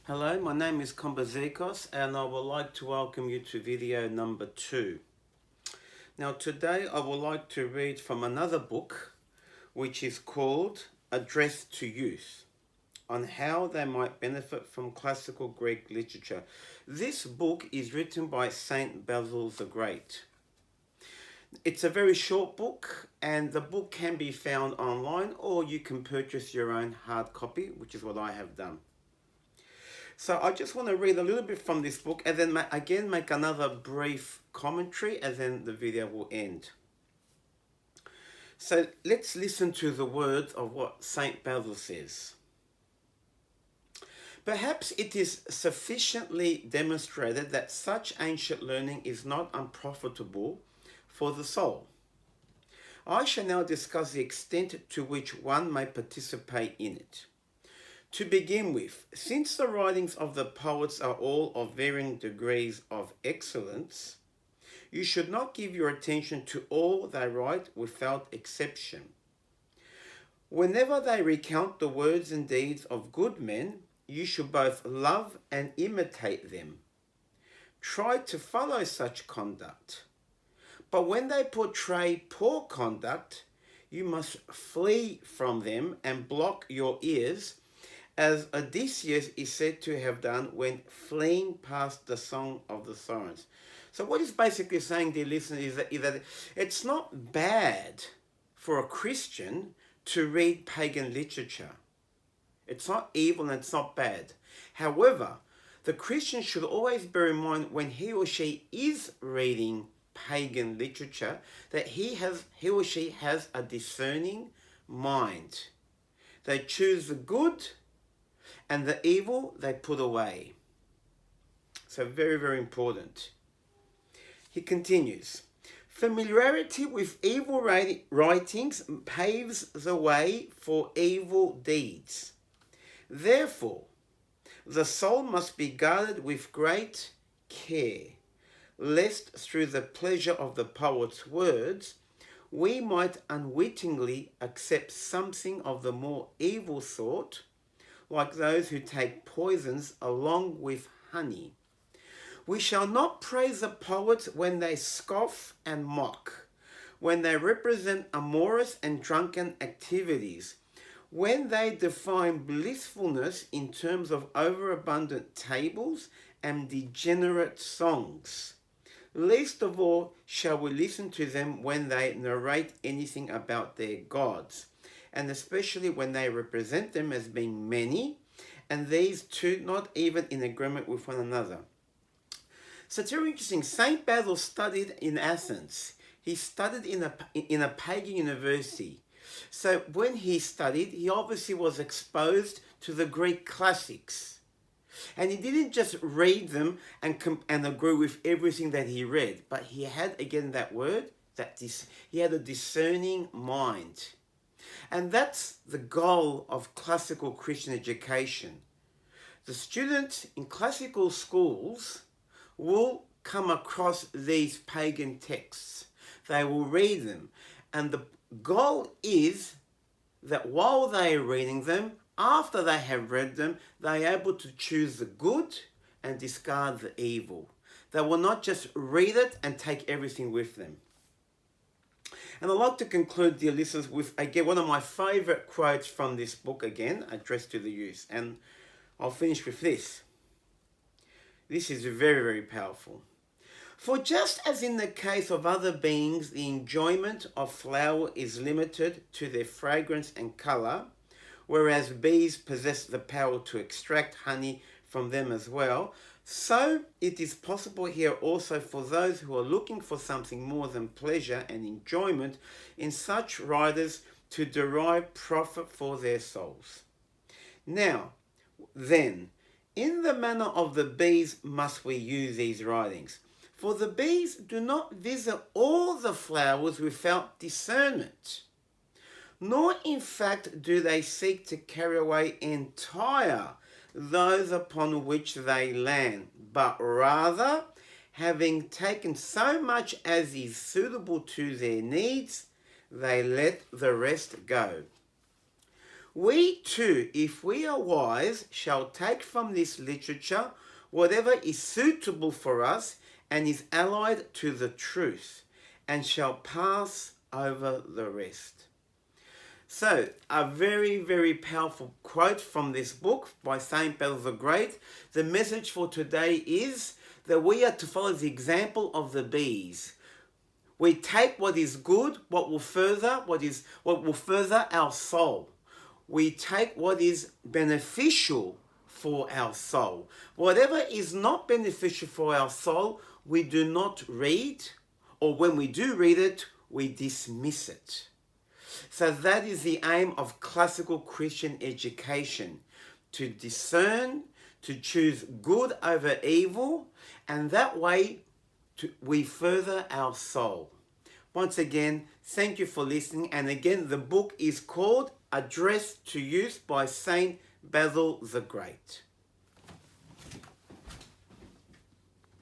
Hello, my name is Kombazikos and I would like to welcome you to video number 2. Now today I would like to read from another book which is called Address to Youth on how they might benefit from classical Greek literature. This book is written by Saint Basil the Great. It's a very short book and the book can be found online or you can purchase your own hard copy, which is what I have done. So I just want to read a little bit from this book and then again make another brief commentary and then the video will end. So let's listen to the words of what Saint Basil says. Perhaps it is sufficiently demonstrated that such ancient learning is not unprofitable for the soul. I shall now discuss the extent to which one may participate in it. To begin with, since the writings of the poets are all of varying degrees of excellence, you should not give your attention to all they write without exception. Whenever they recount the words and deeds of good men, you should both love and imitate them. Try to follow such conduct. But when they portray poor conduct, you must flee from them and block your ears, as Odysseus is said to have done when fleeing past the Song of the Sirens. So what he's basically saying, dear listeners, is that it's not bad for a Christian to read pagan literature. It's not evil and it's not bad. However, the Christian should always bear in mind when he or she is reading pagan literature that he or she has a discerning mind. They choose the good and the evil they put away. So very, very important. He continues, familiarity with evil writings paves the way for evil deeds. Therefore, the soul must be guarded with great care, lest through the pleasure of the poet's words, we might unwittingly accept something of the more evil sort, like those who take poisons along with honey. We shall not praise the poets when they scoff and mock, when they represent amorous and drunken activities, when they define blissfulness in terms of overabundant tables and degenerate songs. Least of all shall we listen to them when they narrate anything about their gods, and especially when they represent them as being many, and these two not even in agreement with one another. So it's very interesting. Saint Basil studied in Athens. He studied in a pagan university. So when he studied, he obviously was exposed to the Greek classics. And he didn't just read them and agree with everything that he read, but he had, again, that word, he had a discerning mind. And that's the goal of classical Christian education. The student in classical schools will come across these pagan texts. They will read them. And the goal is that while they are reading them, after they have read them, they are able to choose the good and discard the evil. They will not just read it and take everything with them. And I'd like to conclude, dear listeners, with, again, one of my favourite quotes from this book, again, Addressed to the Youth. And I'll finish with this. This is very, very powerful. For just as in the case of other beings, the enjoyment of flower is limited to their fragrance and colour, whereas bees possess the power to extract honey from them as well, so it is possible here also for those who are looking for something more than pleasure and enjoyment in such writers to derive profit for their souls. Now, then, in the manner of the bees must we use these writings, for the bees do not visit all the flowers without discernment, nor in fact do they seek to carry away entire those upon which they land, but rather, having taken so much as is suitable to their needs, they let the rest go. We too, if we are wise, shall take from this literature whatever is suitable for us and is allied to the truth, and shall pass over the rest. So, a very, very powerful quote from this book by Saint Basil the Great. The message for today is that we are to follow the example of the bees. We take what is good, what will further our soul. We take what is beneficial for our soul. Whatever is not beneficial for our soul, we do not read, or when we do read it, we dismiss it. So that is the aim of classical Christian education, to discern, to choose good over evil, and that way we further our soul. Once again, thank you for listening. And again, the book is called Address to Youth by Saint Basil the Great.